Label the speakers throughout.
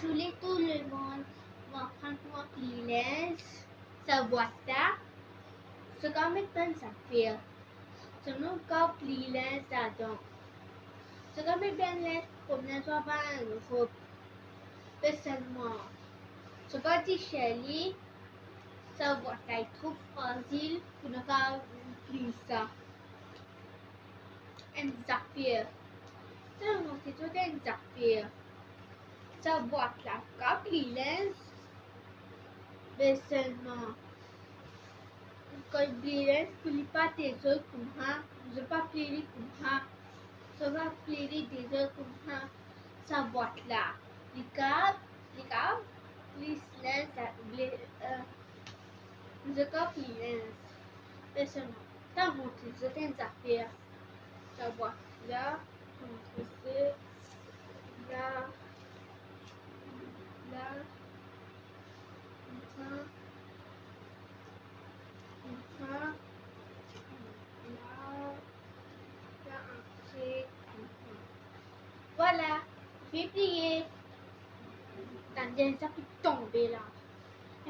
Speaker 1: Bonjour tout le monde, moi Francois Cleelens, sa boîte là, ce qu'on met plein d'affaires. Ce nom qu'on Cleelens là-dedans. Ce qu'on met bien les problèmes soit pas un groupe. Personnellement, ce qu'on dit Shelly, sa boîte là est trop fragile pour ne pas plus ça. Une affaire. C'est un petit tout une affaire. Sa boîte là, qu'on Cleelens. Personnellement. Cordillera Filippa Desert Kumha, Zapapleri Kumha, Savapleri Desert Kumha, Savatla, Likab, Lislands, Zakap Lens, Persona, Tamuti, Zaten Zafir, Savatla, Kumtuse, La, La, Kumha, Kumha, Voilà, j'ai plié. Attendez, ça peut tomber là.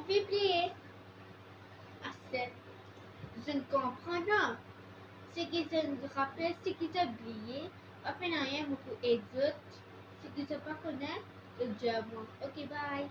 Speaker 1: J'ai plié. Ah, je ne comprends pas. Ce qui se rappelle, ce qui s'est oublié. Enfin, rien beaucoup exote. Ce qui se pas connaît, le job. Ok, bye.